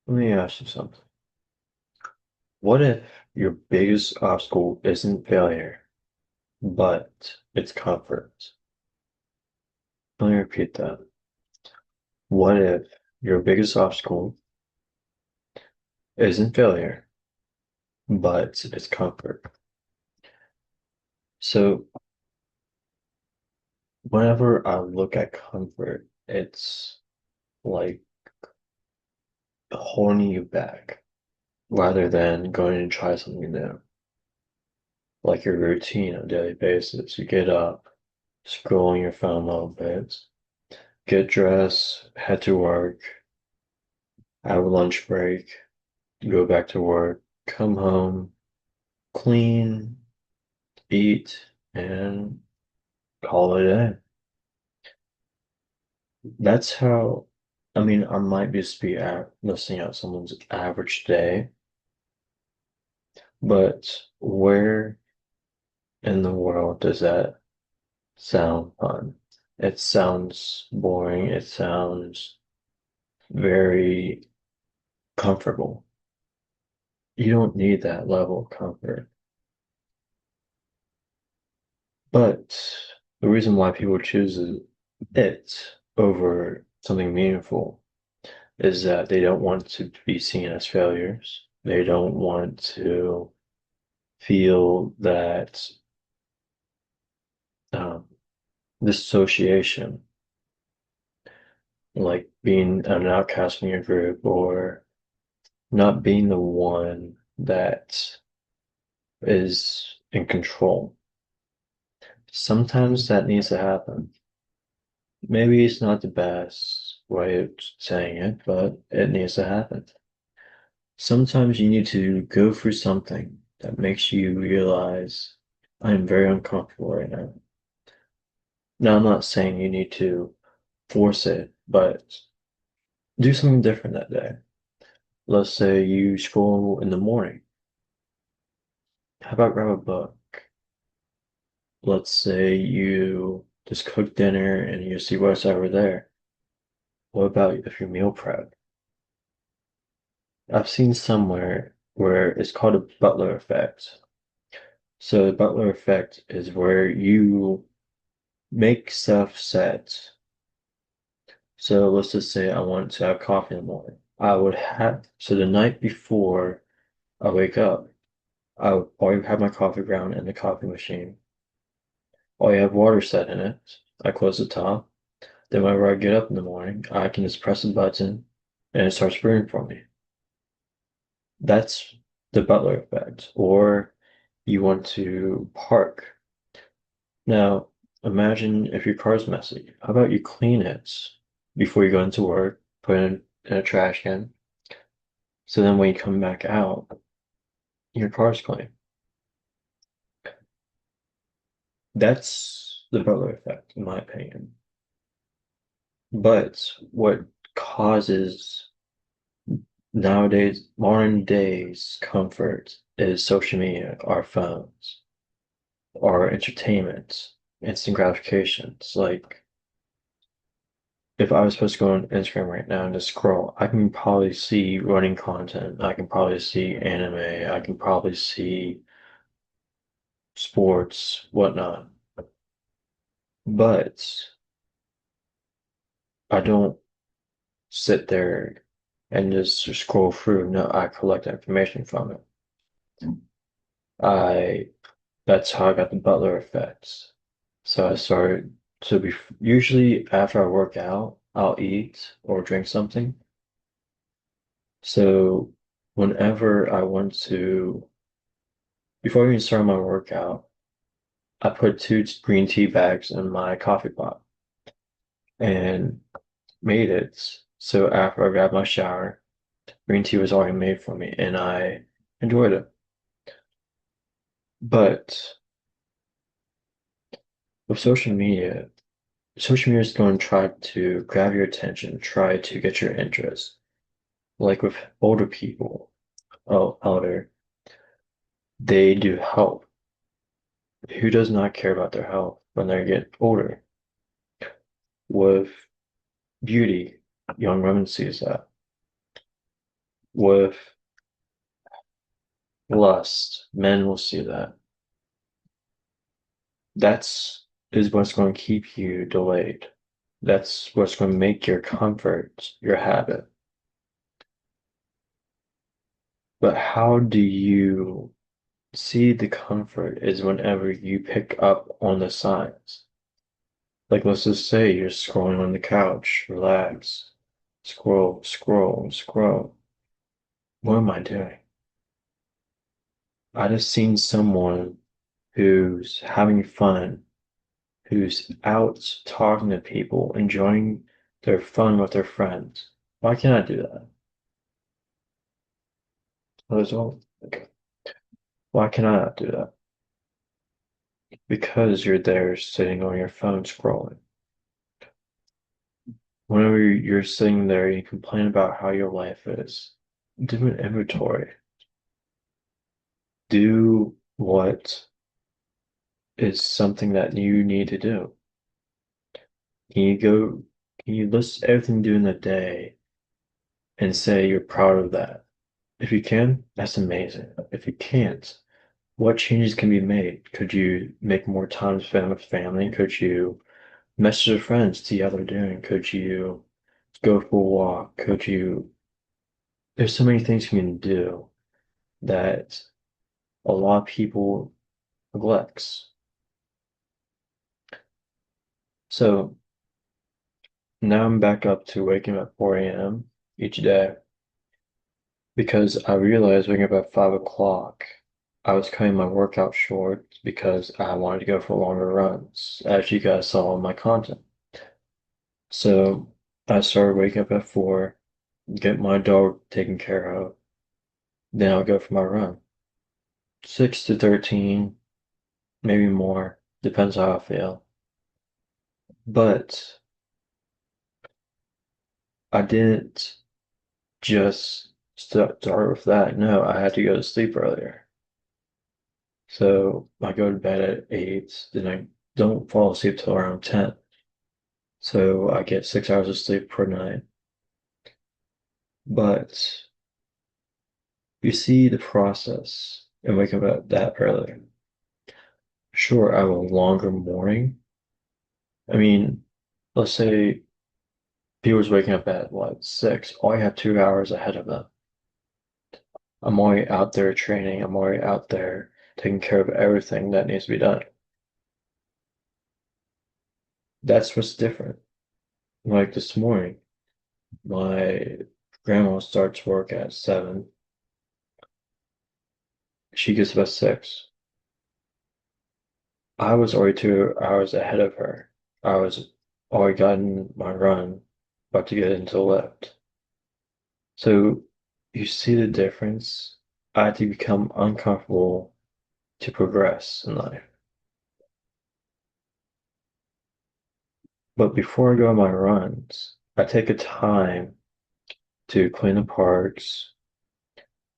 Let me ask you something. What if your biggest obstacle isn't failure, but it's comfort? Let me repeat that. What if your biggest obstacle isn't failure, but it's comfort? So, whenever I look at comfort, it's like holding you back rather than going and try something new. Like your routine on a daily basis. You get up, scroll on your phone a little bit, get dressed, head to work, have a lunch break, go back to work, come home, clean, eat, and call it a day. That's how, I mean, I might just be listing out someone's average day, but where in the world does that sound fun? It sounds boring. It sounds very comfortable. You don't need that level of comfort. But the reason why people choose it over something meaningful is that they don't want to be seen as failures. They don't want to feel that um, dissociation, like being an outcast in your group or not being the one that is in control. Sometimes that needs to happen. Maybe it's not the best way of saying it, but it needs to happen. Sometimes you need to go through something that makes you realize I'm very uncomfortable right now. Now, I'm not saying you need to force it, but do something different that day. Let's say you scroll in the morning. How about grab a book? Let's say you just cook dinner and you see what's over there. What about if you meal prep? I've seen somewhere where it's called a butler effect. So the butler effect is where you make stuff set. So let's just say I want to have coffee in the morning. I would have, so the night before I wake up, I would already have my coffee ground in the coffee machine. Already have water set in it. I close the top. Then whenever I get up in the morning, I can just press a button and it starts brewing for me. That's the butler effect. Or you want to park. Now, imagine if your car's messy. How about you clean it before you go into work, put it in a trash can, so then when you come back out, your car's clean. That's the butler effect, in my opinion. But what causes nowadays, modern days comfort is social media, our phones, our entertainment, instant gratifications. Like, if I was supposed to go on Instagram right now and just scroll, I can probably see running content. I can probably see anime. I can probably see sports, whatnot. But I don't sit there and just scroll through. No, I collect information from it. I That's how I got the Butler effects. So I started to be usually after I work out, I'll eat or drink something. So whenever I want to, before I even start my workout, I put two green tea bags in my coffee pot and made it. So after I grabbed my shower, green tea was already made for me and I enjoyed it. But with social media is going to try to grab your attention, try to get your interest. Like with older people, elder, they do health. Who does not care about their health when they get older? With beauty, young women sees that. with lust, men will see that. That's is what's going to keep you delayed. That's what's going to make your comfort your habit. But how do you see the comfort is whenever you pick up on the signs. Like, let's just say you're scrolling on the couch, relax, scroll, scroll, scroll. What am I doing? I just seen someone who's having fun, who's out talking to people, enjoying their fun with their friends. Why can't I do that? Well, there's all, okay. Why can I not do that? Because you're there sitting on your phone scrolling. Whenever you're sitting there, you complain about how your life is. Do an inventory. Do what is something that you need to do. Can you go, can you list everything you do in the day and say you're proud of that? If you can, that's amazing. If you can't, what changes can be made? Could you make more time spent with family? Could you message your friends, see how they're doing? Could you go for a walk? Could you? There's so many things you can do that a lot of people neglects. So now I'm back up to waking up at 4 a.m. each day because I realized waking up at 5 o'clock, I was cutting my workout short because I wanted to go for longer runs, as you guys saw in my content. So I started waking up at 4, get my dog taken care of, then I'll go for my run. 6 to 13, maybe more, depends how I feel. But I didn't just start with that. No, I had to go to sleep earlier. So I go to bed at 8, then I don't fall asleep till around 10. So I get 6 hours of sleep per night. But you see the process and wake up at that earlier. Sure, I have a longer morning. I mean, let's say people's waking up at what, 6. I have 2 hours ahead of them. I'm already out there training. I'm already out there taking care of everything that needs to be done. That's what's different. Like this morning, my grandma starts work at 7. She gets up at 6. I was already 2 hours ahead of her. I was already gotten my run, about to get into the lift. So you see the difference? I had to become uncomfortable to progress in life. But before I go on my runs, I take a time to clean the parks,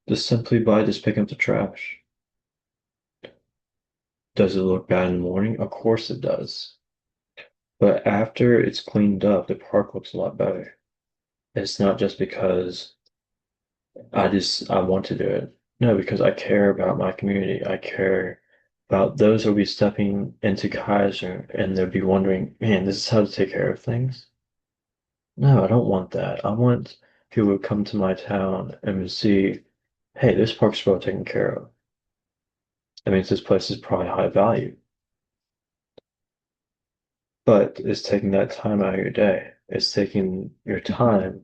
just simply by just picking up the trash. Does it look bad in the morning? Of course it does. But after it's cleaned up, the park looks a lot better. It's not just because I want to do it. No, because I care about my community. I care about those who will be stepping into Kaiser and they'll be wondering, man, this is how to take care of things. No, I don't want that. I want people to come to my town and see, hey, this park's well taken care of. That means this place is probably high value. But it's taking that time out of your day. It's taking your time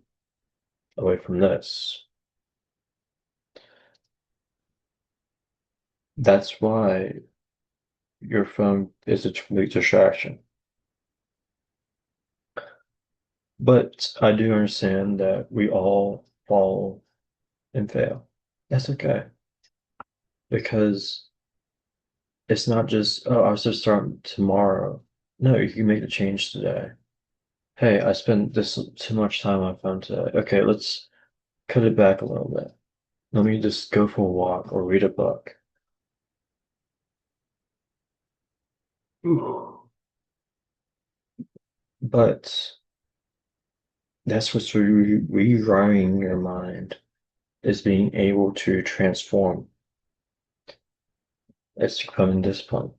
away from this. That's why your phone is a complete distraction. But I do understand that we all fall and fail. That's okay. Because it's not just, oh, I was just starting tomorrow. No, you can make the change today. Hey, I spent this too much time on my phone today. Okay, let's cut it back a little bit. Let me just go for a walk or read a book. Ooh. But that's what's rewiring your mind. is being able to transform. It's becoming discipline.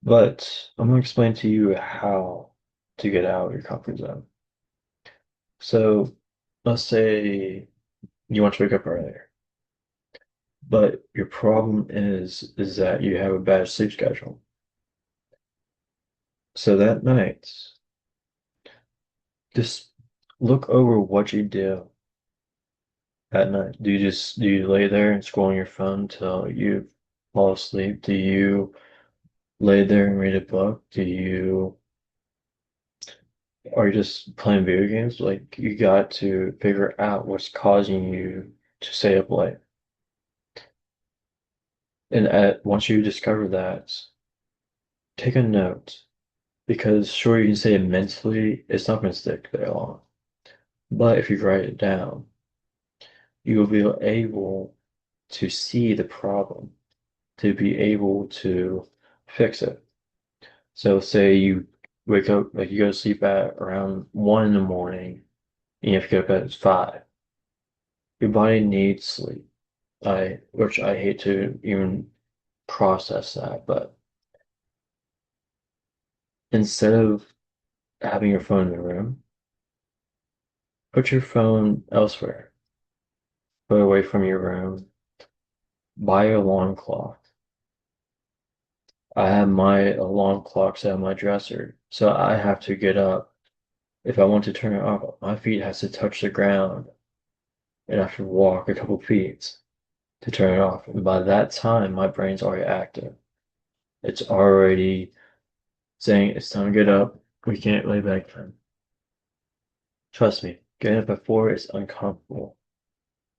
But I'm going to explain to you how to get out of your comfort zone. So let's say you want to wake up earlier, but your problem is that you have a bad sleep schedule. So that night, just look over what you do at night. Do you lay there and scroll on your phone till you fall asleep? Do you lay there and read a book? Are you just playing video games? Like you got to figure out what's causing you to stay up late. And once you discover that, take a note because sure you can say it mentally, it's not going to stick very long. But if you write it down, you will be able to see the problem, to be able to fix it. So say you wake up, like you go to sleep at around 1 in the morning, and you have to get up at 5. Your body needs sleep. Which I hate to even process that, but instead of having your phone in the room, put your phone elsewhere. Put it away from your room. Buy your alarm clock. I have my alarm clock set on my dresser, so I have to get up. If I want to turn it off, my feet has to touch the ground and I have to walk a couple feet to turn it off. And by that time, my brain's already active. It's already saying it's time to get up. We can't lay back then. Trust me, getting up at 4 is uncomfortable.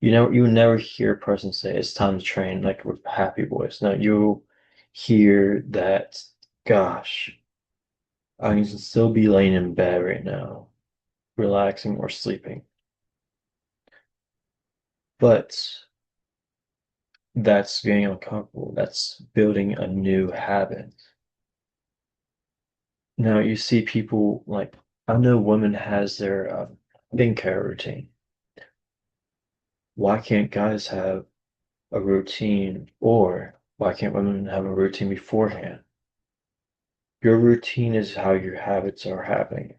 You never hear a person say it's time to train like with happy voice. No, you hear that, gosh, I can still be laying in bed right now, relaxing or sleeping. But that's getting uncomfortable. That's building a new habit. Now you see people like I know women has their skincare routine. Why can't guys have a routine, or why can't women have a routine beforehand? Your routine is how your habits are happening.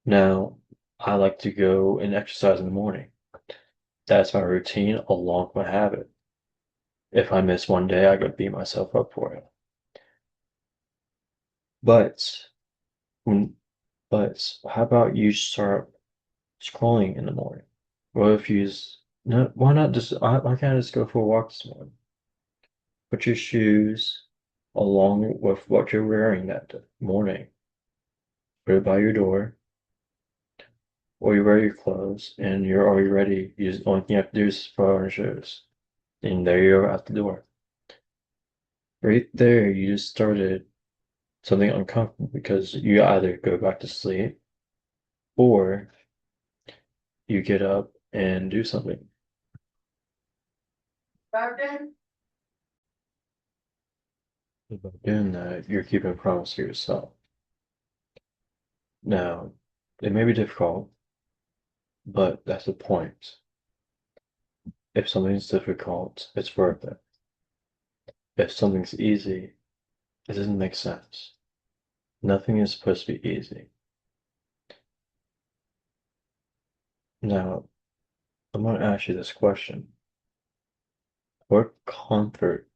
Now, I like to go and exercise in the morning. That's my routine along with my habit. If I miss one day, I go beat myself up for it. But when, but how about you start scrolling in the morning? What if no, why not why can't I just go for a walk this morning? Put your shoes along with what you're wearing that morning. Put it by your door, or you wear your clothes, and you're already ready. The only thing you have to do is put on your shoes. And there you are out the door. Right there, you just started something uncomfortable because you either go back to sleep or you get up and do something. By doing that, you're keeping a promise to yourself. Now, it may be difficult, but that's the point. If something's difficult, it's worth it. If something's easy, it doesn't make sense. Nothing is supposed to be easy. Now, I'm going to ask you this question. What comfort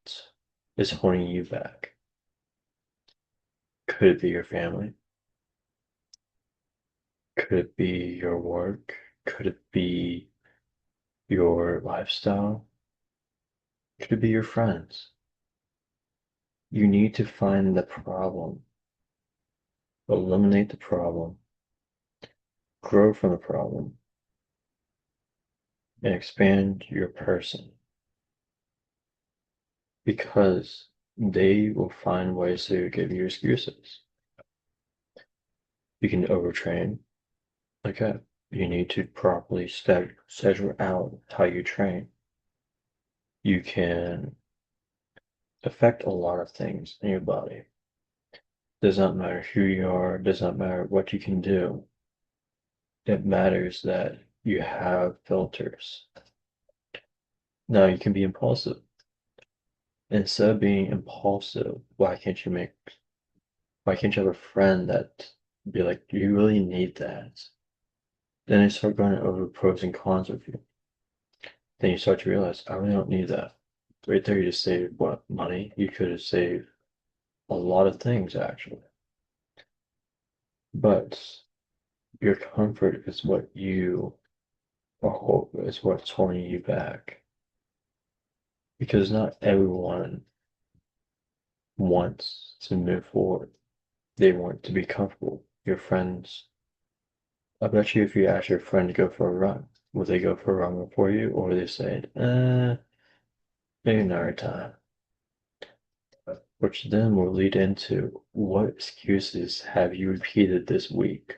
is holding you back? Could it be your family? Could it be your work? Could it be your lifestyle? Could it be your friends? You need to find the problem, eliminate the problem, grow from the problem, and expand your person because they will find ways to give you excuses. You can overtrain. Okay, you need to properly schedule out how you train. You can affect a lot of things in your body. Does not matter who you are, does not matter what you can do. it matters that you have filters. Now you can be impulsive. Instead of being impulsive, why can't you have a friend that be like, do you really need that? Then they start going over pros and cons with you. Then you start to realize, I really don't need that. Right there, you just saved what? Money? You could have saved a lot of things, actually. But your comfort is is what's holding you back. Because not everyone wants to move forward. They want to be comfortable. Your friends, I bet you if you ask your friend to go for a run, will they go for a run before you, or will they say, maybe another time? Which then will lead into what excuses have you repeated this week?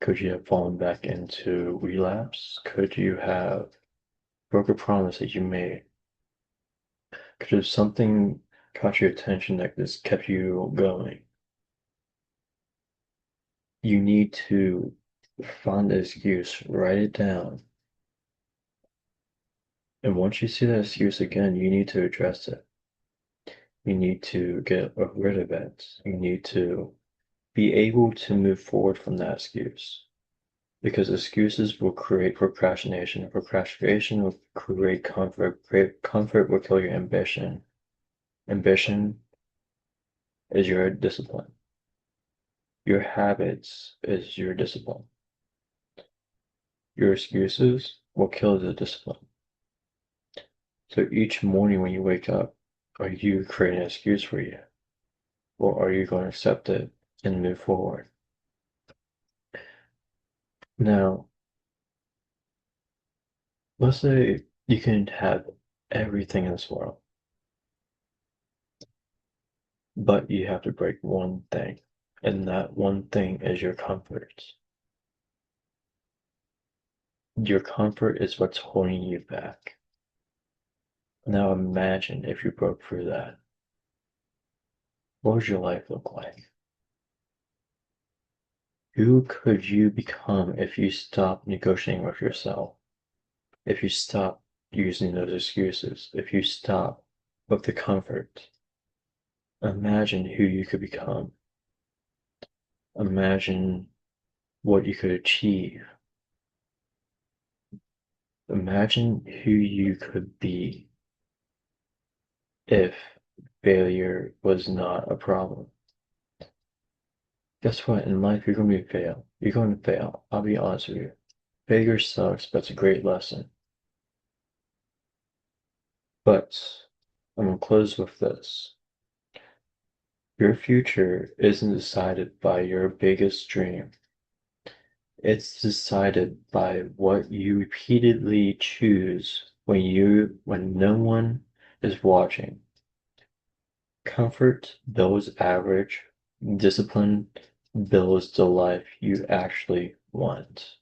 Could you have fallen back into relapse? Could you have broke a promise that you made? Could have something caught your attention that just kept you going? You need to find the excuse, write it down, and once you see that excuse again, you need to address it. You need to get rid of it. You need to be able to move forward from that excuse. Because excuses will create procrastination. Procrastination will create comfort. Comfort will kill your ambition. Ambition is your discipline. Your habits is your discipline. Your excuses will kill the discipline. So each morning when you wake up, are you creating an excuse for you? Or are you going to accept it and move forward? Now, let's say you can have everything in this world, but you have to break one thing, and that one thing is your comfort. Your comfort is what's holding you back. Now imagine if you broke through that. What would your life look like? Who could you become if you stop negotiating with yourself? If you stop using those excuses? If you stop with the comfort? Imagine who you could become. Imagine what you could achieve. Imagine who you could be if failure was not a problem. Guess what? In life, you're going to fail. You're going to fail. I'll be honest with you. Failure sucks, but it's a great lesson. But I'm going to close with this. Your future isn't decided by your biggest dream. It's decided by what you repeatedly choose when no one is watching. Comfort builds average, discipline builds the life you actually want.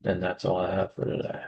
And that's all I have for today.